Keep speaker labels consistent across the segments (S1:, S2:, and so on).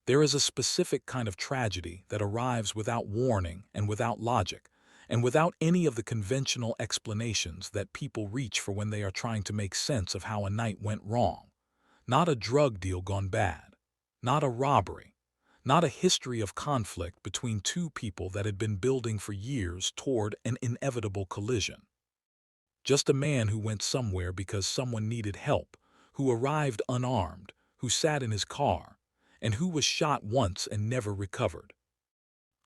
S1: There is a specific kind of tragedy that arrives without warning and without logic, and without any of the conventional explanations that people reach for when they are trying to make sense of how a night went wrong. Not a drug deal gone bad, not a robbery, not a history of conflict between two people that had been building for years toward an inevitable collision. Just a man who went somewhere because someone needed help, who arrived unarmed, who sat in his car, and who was shot once and never recovered.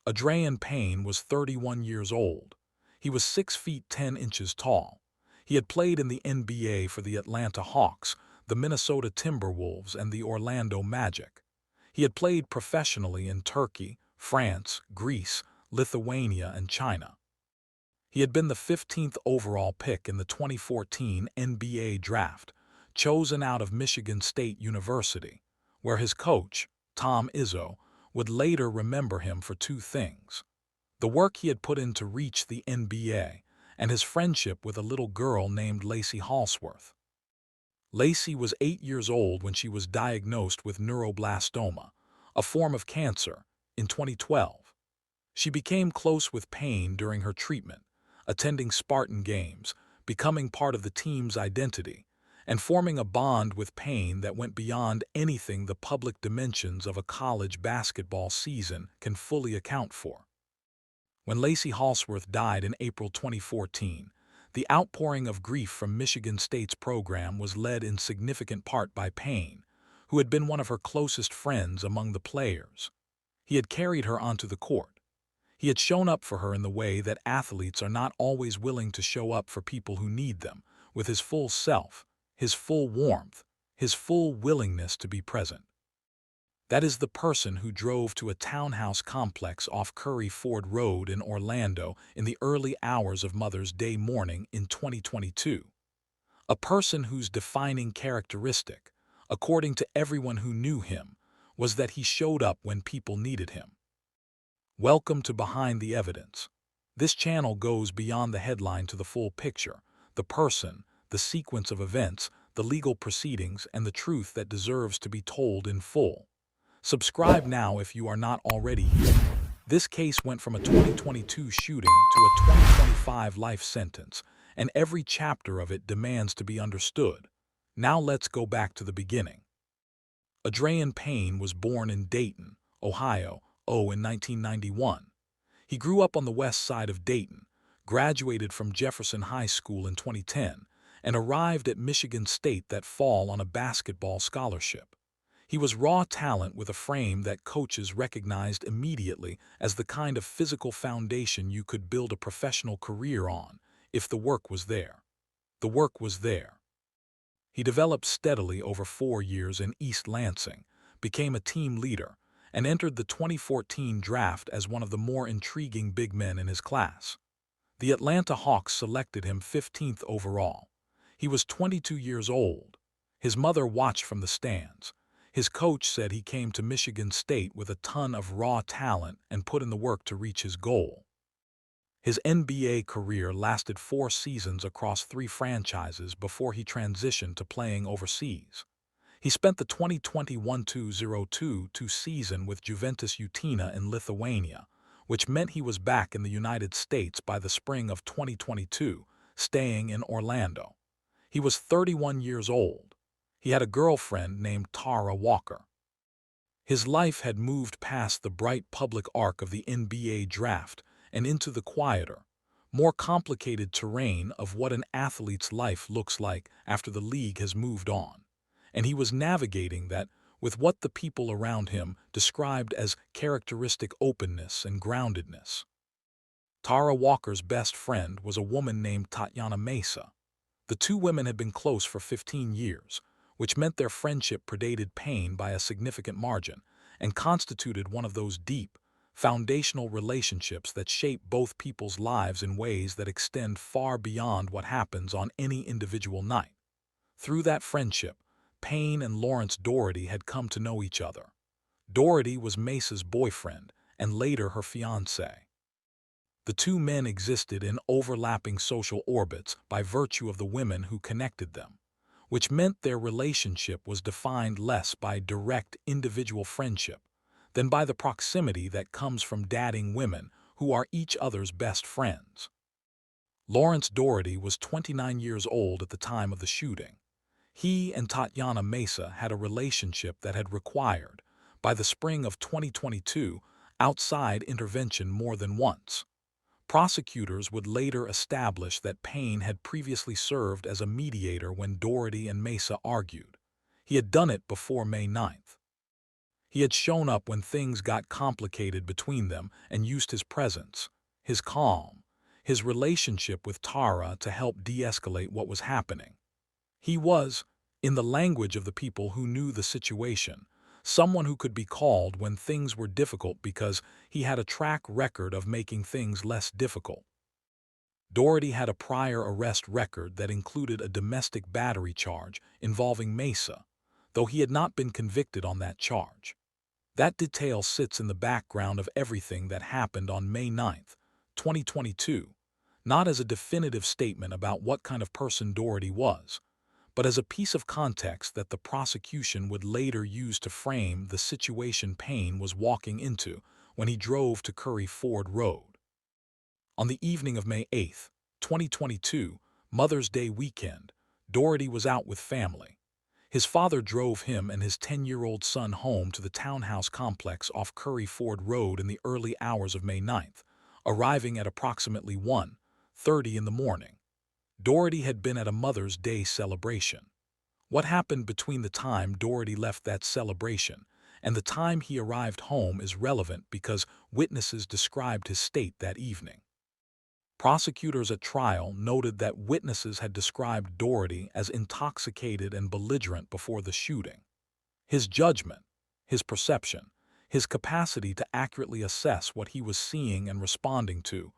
S1: Adreian Payne was 31 years old. He was 6 feet 10 inches tall. He had played in the NBA for the Atlanta Hawks, the Minnesota Timberwolves, and the Orlando Magic. He had played professionally in Turkey, France, Greece, Lithuania, and China. He had been the 15th overall pick in the 2014 NBA draft, chosen out of Michigan State University, where his coach, Tom Izzo, would later remember him for two things: the work he had put in to reach the NBA and his friendship with a little girl named Lacey Halsworth. Lacey was 8 years old when she was diagnosed with neuroblastoma, a form of cancer, in 2012. She became close with Payne during her treatment, attending Spartan games, becoming part of the team's identity, and forming a bond with Payne that went beyond anything the public dimensions of a college basketball season can fully account for. When Lacey Halsworth died in April 2014, the outpouring of grief from Michigan State's program was led in significant part by Payne, who had been one of her closest friends among the players. He had carried her onto the court. He had shown up for her in the way that athletes are not always willing to show up for people who need them, with his full self, his full warmth, his full willingness to be present. That is the person who drove to a townhouse complex off Curry Ford Road in Orlando in the early hours of Mother's Day morning in 2022. A person whose defining characteristic, according to everyone who knew him, was that he showed up when people needed him. Welcome to Behind the Evidence. This channel goes beyond the headline to the full picture, the person, the sequence of events, the legal proceedings, and the truth that deserves to be told in full. Subscribe now if you are not already here. This case went from a 2022 shooting to a 2025 life sentence, and every chapter of it demands to be understood. Now let's go back to the beginning. Adreian Payne was born in Dayton, Ohio, in 1991. He grew up on the west side of Dayton, graduated from Jefferson High School in 2010, and arrived at Michigan State that fall on a basketball scholarship. He was raw talent with a frame that coaches recognized immediately as the kind of physical foundation you could build a professional career on, if the work was there. The work was there. He developed steadily over 4 years in East Lansing, became a team leader, and entered the 2014 draft as one of the more intriguing big men in his class. The Atlanta Hawks selected him 15th overall. He was 22 years old. His mother watched from the stands. His coach said he came to Michigan State with a ton of raw talent and put in the work to reach his goal. His NBA career lasted 4 seasons across 3 franchises before he transitioned to playing overseas. He spent the 2021-2022 season with Juventus Utena in Lithuania, which meant he was back in the United States by the spring of 2022, staying in Orlando. He was 31 years old. He had a girlfriend named Tara Walker. His life had moved past the bright public arc of the NBA draft and into the quieter, more complicated terrain of what an athlete's life looks like after the league has moved on. And he was navigating that with what the people around him described as characteristic openness and groundedness. Tara Walker's best friend was a woman named Tatiana Mesa. The two women had been close for 15 years, which meant their friendship predated Payne by a significant margin and constituted one of those deep, foundational relationships that shape both people's lives in ways that extend far beyond what happens on any individual night. Through that friendship, Payne and Lawrence Dority had come to know each other. Dority was Mesa's boyfriend and later her fiancé. The two men existed in overlapping social orbits by virtue of the women who connected them, which meant their relationship was defined less by direct individual friendship, than by the proximity that comes from dating women who are each other's best friends. Lawrence Dority was 29 years old at the time of the shooting. He and Tatiana Mesa had a relationship that had required, by the spring of 2022, outside intervention more than once. Prosecutors would later establish that Payne had previously served as a mediator when Dority and Mesa argued. He had done it before May 9th. He had shown up when things got complicated between them and used his presence, his calm, his relationship with Tara to help de-escalate what was happening. He was, in the language of the people who knew the situation, someone who could be called when things were difficult because he had a track record of making things less difficult. Dority had a prior arrest record that included a domestic battery charge involving Mesa, though he had not been convicted on that charge. That detail sits in the background of everything that happened on May 9th, 2022, not as a definitive statement about what kind of person Dority was, but as a piece of context that the prosecution would later use to frame the situation Payne was walking into when he drove to Curry Ford Road. On the evening of May 8, 2022, Mother's Day weekend, Dority was out with family. His father drove him and his 10-year-old son home to the townhouse complex off Curry Ford Road in the early hours of May 9th, arriving at approximately 1:30 in the morning. Dority had been at a Mother's Day celebration. What happened between the time Dority left that celebration and the time he arrived home is relevant because witnesses described his state that evening. Prosecutors at trial noted that witnesses had described Dority as intoxicated and belligerent before the shooting. His judgment, his perception, his capacity to accurately assess what he was seeing and responding to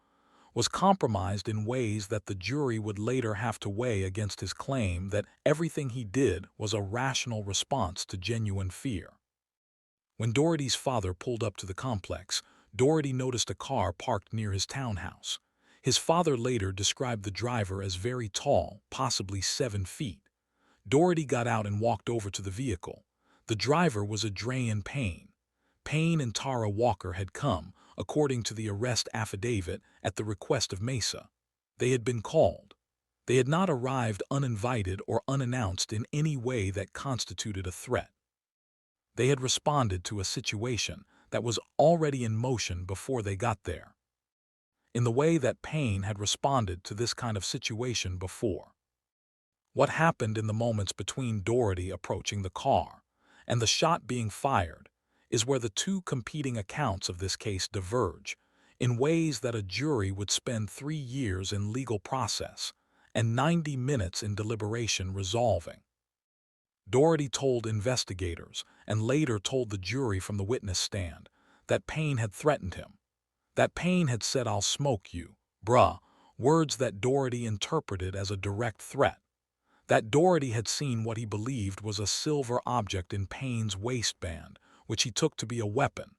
S1: was compromised in ways that the jury would later have to weigh against his claim that everything he did was a rational response to genuine fear. When Dority's father pulled up to the complex, Dority noticed a car parked near his townhouse. His father later described the driver as very tall, possibly 7 feet. Dority got out and walked over to the vehicle. The driver was Adreian Payne. Payne and Tara Walker had come, according to the arrest affidavit, at the request of Mesa. They had been called. They had not arrived uninvited or unannounced in any way that constituted a threat. They had responded to a situation that was already in motion before they got there, in the way that Payne had responded to this kind of situation before. What happened in the moments between Dority approaching the car and the shot being fired is where the two competing accounts of this case diverge, in ways that a jury would spend 3 years in legal process and 90 minutes in deliberation resolving. Dority told investigators, and later told the jury from the witness stand, that Payne had threatened him. That Payne had said, "I'll smoke you, bruh," words that Dority interpreted as a direct threat. That Dority had seen what he believed was a silver object in Payne's waistband, which he took to be a weapon.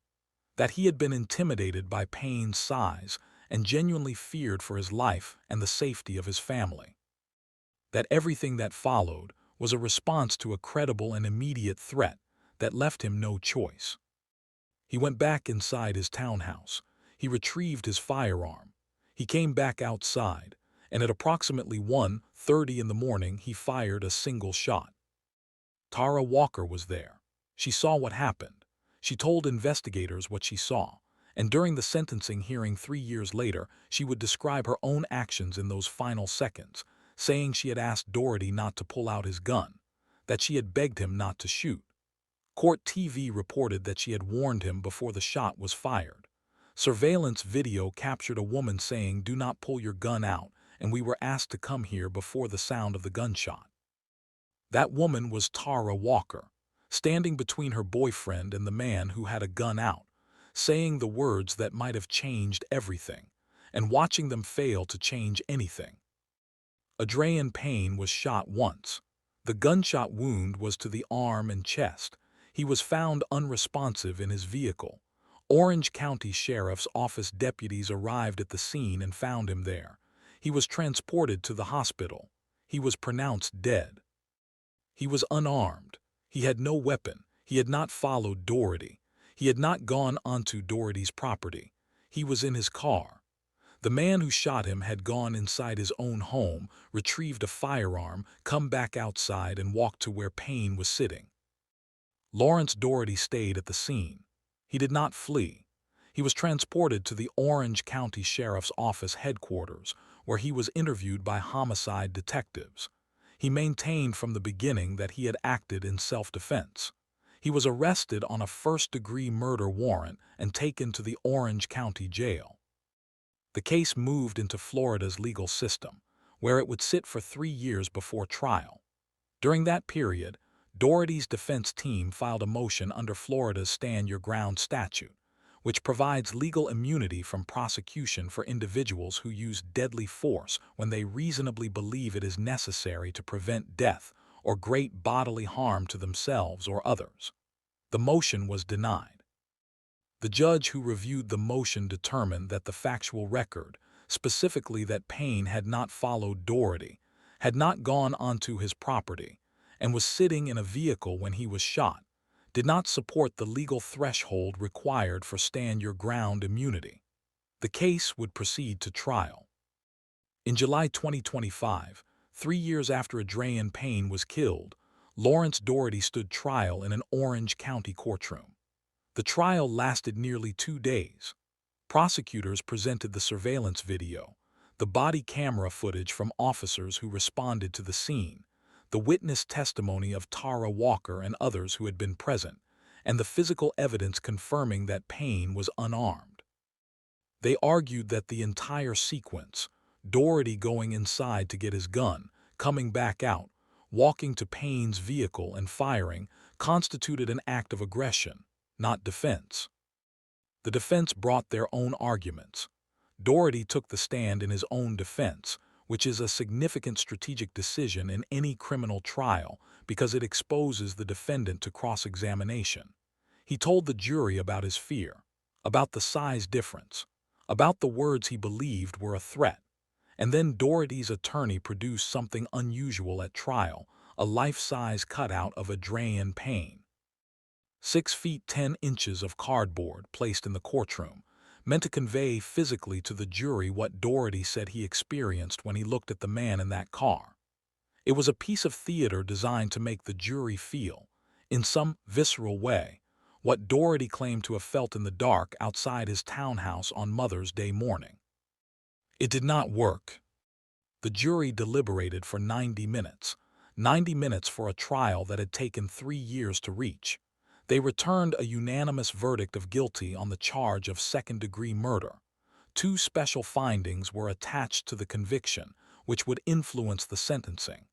S1: That he had been intimidated by Payne's size and genuinely feared for his life and the safety of his family. That everything that followed was a response to a credible and immediate threat that left him no choice. He went back inside his townhouse. He retrieved his firearm. He came back outside, and at approximately 1:30 in the morning he fired a single shot. Tara Walker was there. She saw what happened. She told investigators what she saw, and during the sentencing hearing 3 years later, she would describe her own actions in those final seconds, saying she had asked Dority not to pull out his gun, that she had begged him not to shoot. Court TV reported that she had warned him before the shot was fired. Surveillance video captured a woman saying, "Do not pull your gun out, and we were asked to come here before the sound of the gunshot." That woman was Tara Walker, standing between her boyfriend and the man who had a gun out, saying the words that might have changed everything, and watching them fail to change anything. Adreian Payne was shot once. The gunshot wound was to the arm and chest. He was found unresponsive in his vehicle. Orange County Sheriff's Office deputies arrived at the scene and found him there. He was transported to the hospital. He was pronounced dead. He was unarmed. He had no weapon. He had not followed Dority. He had not gone onto Dority's property. He was in his car. The man who shot him had gone inside his own home, retrieved a firearm, come back outside, and walked to where Payne was sitting. Lawrence Dority stayed at the scene. He did not flee. He was transported to the Orange County Sheriff's Office headquarters, where he was interviewed by homicide detectives. He maintained from the beginning that he had acted in self-defense. He was arrested on a first-degree murder warrant and taken to the Orange County Jail. The case moved into Florida's legal system, where it would sit for 3 years before trial. During that period, Dority's defense team filed a motion under Florida's Stand Your Ground statute, which provides legal immunity from prosecution for individuals who use deadly force when they reasonably believe it is necessary to prevent death or great bodily harm to themselves or others. The motion was denied. The judge who reviewed the motion determined that the factual record, specifically that Payne had not followed Dority, had not gone onto his property, and was sitting in a vehicle when he was shot, did not support the legal threshold required for Stand Your Ground immunity. The case would proceed to trial. In July 2025, 3 years after Adreian Payne was killed, Lawrence Dority stood trial in an Orange County courtroom. The trial lasted nearly 2 days. Prosecutors presented the surveillance video, the body camera footage from officers who responded to the scene, the witness testimony of Tara Walker and others who had been present, and the physical evidence confirming that Payne was unarmed. They argued that the entire sequence, Dority going inside to get his gun, coming back out, walking to Payne's vehicle and firing, constituted an act of aggression, not defense. The defense brought their own arguments. Dority took the stand in his own defense, which is a significant strategic decision in any criminal trial because it exposes the defendant to cross-examination. He told the jury about his fear, about the size difference, about the words he believed were a threat, and then Dority's attorney produced something unusual at trial, a life-size cutout of Adreian Payne. 6 feet 10 inches of cardboard placed in the courtroom, meant to convey physically to the jury what Dority said he experienced when he looked at the man in that car. It was a piece of theater designed to make the jury feel, in some visceral way, what Dority claimed to have felt in the dark outside his townhouse on Mother's Day morning. It did not work. The jury deliberated for 90 minutes, 90 minutes for a trial that had taken 3 years to reach. They returned a unanimous verdict of guilty on the charge of second-degree murder. 2 special findings were attached to the conviction, which would influence the sentencing.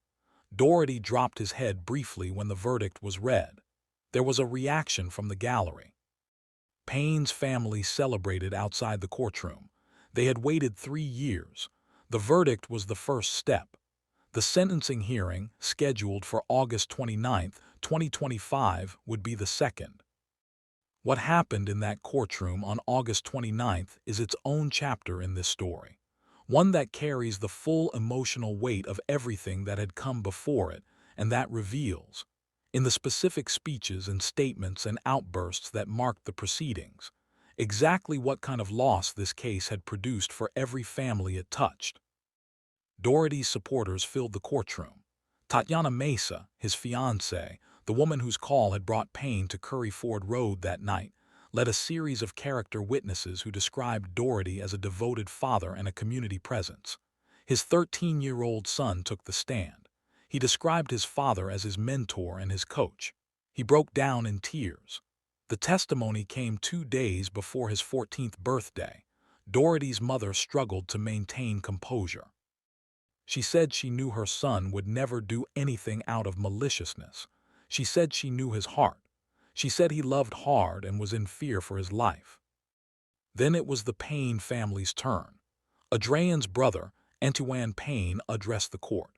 S1: Dority dropped his head briefly when the verdict was read. There was a reaction from the gallery. Payne's family celebrated outside the courtroom. They had waited 3 years. The verdict was the first step. The sentencing hearing, scheduled for August 29, 2025, would be the second. What happened in that courtroom on August 29th is its own chapter in this story, one that carries the full emotional weight of everything that had come before it and that reveals, in the specific speeches and statements and outbursts that marked the proceedings, exactly what kind of loss this case had produced for every family it touched. Dority's supporters filled the courtroom. Tatiana Mesa, his fiancée, the woman whose call had brought Payne to Curry Ford Road that night, led a series of character witnesses who described Dority as a devoted father and a community presence. His 13-year-old son took the stand. He described his father as his mentor and his coach. He broke down in tears. The testimony came 2 days before his 14th birthday. Dority's mother struggled to maintain composure. She said she knew her son would never do anything out of maliciousness. She said she knew his heart. She said he loved hard and was in fear for his life. Then it was the Payne family's turn. Adreian's brother, Adreian Payne, addressed the court.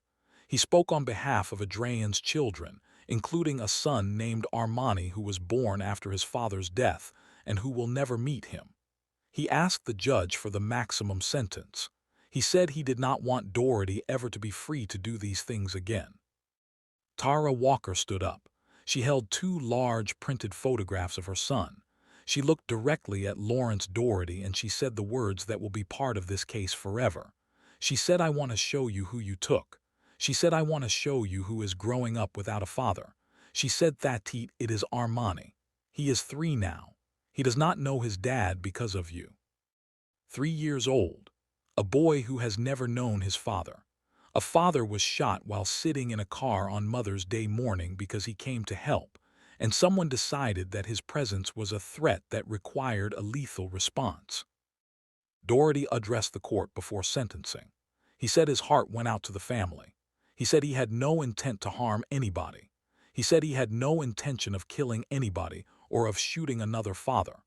S1: He spoke on behalf of Adreian's children, including a son named Armani who was born after his father's death and who will never meet him. He asked the judge for the maximum sentence. He said he did not want Dority ever to be free to do these things again. Tara Walker stood up. She held 2 large printed photographs of her son. She looked directly at Lawrence Dority and she said the words that will be part of this case forever. She said, "I want to show you who you took." She said, "I want to show you who is growing up without a father." She said, "Thatit, it is Armani. He is 3 now. He does not know his dad because of you." 3 years old. A boy who has never known his father. A father was shot while sitting in a car on Mother's Day morning because he came to help, and someone decided that his presence was a threat that required a lethal response. Dority addressed the court before sentencing. He said his heart went out to the family. He said he had no intent to harm anybody. He said he had no intention of killing anybody or of shooting another father.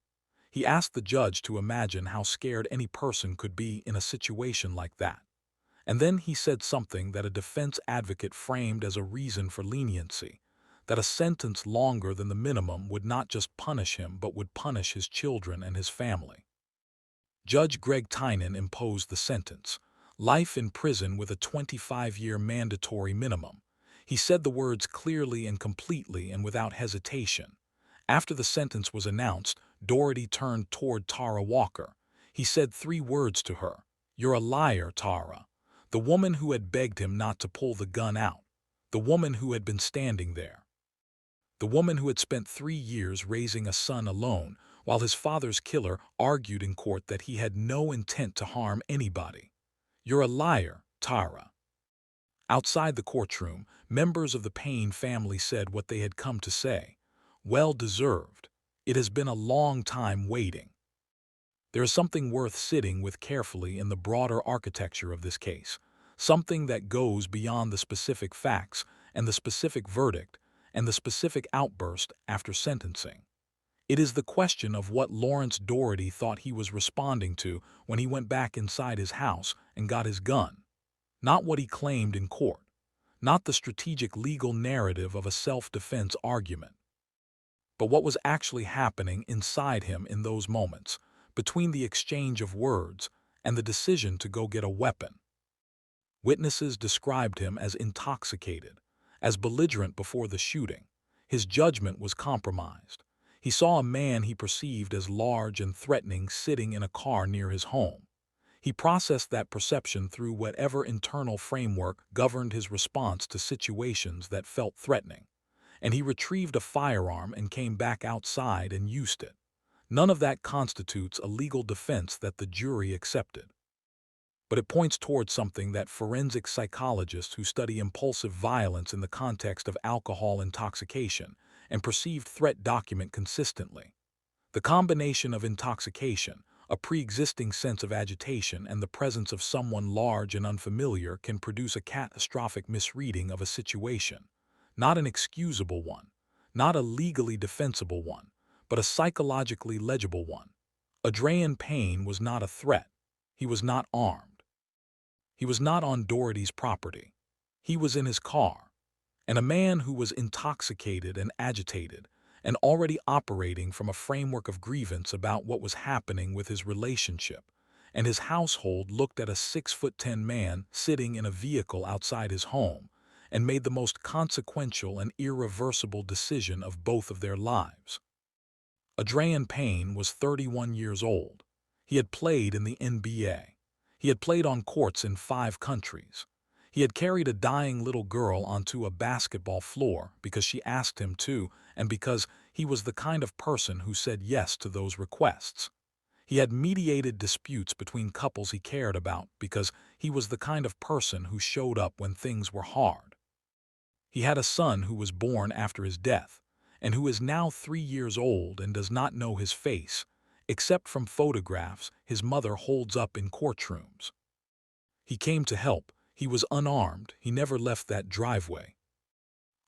S1: He asked the judge to imagine how scared any person could be in a situation like that. And then he said something that a defense advocate framed as a reason for leniency, that a sentence longer than the minimum would not just punish him but would punish his children and his family. Judge Greg Tynan imposed the sentence, life in prison with a 25-year mandatory minimum. He said the words clearly and completely and without hesitation. After the sentence was announced, Dority turned toward Tara Walker. He said 3 words to her. "You're a liar, Tara." The woman who had begged him not to pull the gun out. The woman who had been standing there. The woman who had spent 3 years raising a son alone, while his father's killer argued in court that he had no intent to harm anybody. "You're a liar, Tara." Outside the courtroom, members of the Payne family said what they had come to say. Well deserved. It has been a long time waiting. There is something worth sitting with carefully in the broader architecture of this case, something that goes beyond the specific facts and the specific verdict and the specific outburst after sentencing. It is the question of what Lawrence Dority thought he was responding to when he went back inside his house and got his gun. Not what he claimed in court, not the strategic legal narrative of a self-defense argument, but what was actually happening inside him in those moments, between the exchange of words and the decision to go get a weapon. Witnesses described him as intoxicated, as belligerent before the shooting. His judgment was compromised. He saw a man he perceived as large and threatening sitting in a car near his home. He processed that perception through whatever internal framework governed his response to situations that felt threatening, and he retrieved a firearm and came back outside and used it. None of that constitutes a legal defense that the jury accepted. But it points towards something that forensic psychologists who study impulsive violence in the context of alcohol intoxication and perceived threat document consistently. The combination of intoxication, a pre-existing sense of agitation, and the presence of someone large and unfamiliar can produce a catastrophic misreading of a situation. Not an excusable one, not a legally defensible one, but a psychologically legible one. Adreian Payne was not a threat. He was not armed. He was not on Dority's property. He was in his car. And a man who was intoxicated and agitated and already operating from a framework of grievance about what was happening with his relationship and his household looked at a 6'10" man sitting in a vehicle outside his home and made the most consequential and irreversible decision of both of their lives. Adreian Payne was 31 years old. He had played in the NBA. He had played on courts in 5 countries. He had carried a dying little girl onto a basketball floor because she asked him to and because he was the kind of person who said yes to those requests. He had mediated disputes between couples he cared about because he was the kind of person who showed up when things were hard. He had a son who was born after his death and who is now 3 years old and does not know his face, except from photographs his mother holds up in courtrooms. He came to help. He was unarmed. He never left that driveway.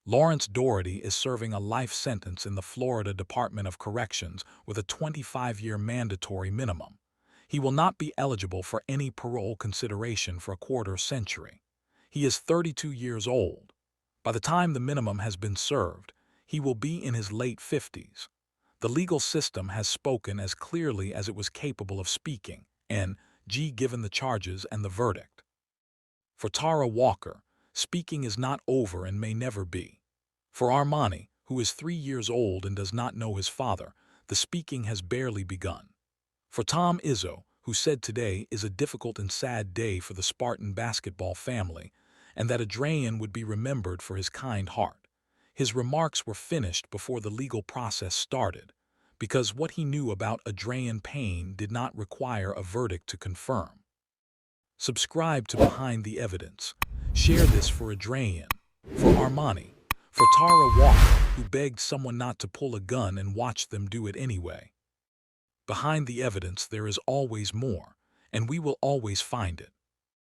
S1: Lawrence Dority is serving a life sentence in the Florida Department of Corrections with a 25-year mandatory minimum. He will not be eligible for any parole consideration for a quarter century. He is 32 years old. By the time the minimum has been served, he will be in his late 50s. The legal system has spoken as clearly as it was capable of speaking, given the charges and the verdict. For Tara Walker, speaking is not over and may never be. For Armani, who is 3 years old and does not know his father, the speaking has barely begun. For Tom Izzo, who said today is a difficult and sad day for the Spartan basketball family, and that Adreian would be remembered for his kind heart. His remarks were finished before the legal process started, because what he knew about Adreian Payne did not require a verdict to confirm. Subscribe to Behind the Evidence. Share this for Adreian, for Armani, for Tara Walker, who begged someone not to pull a gun and watched them do it anyway. Behind the evidence there is always more, and we will always find it.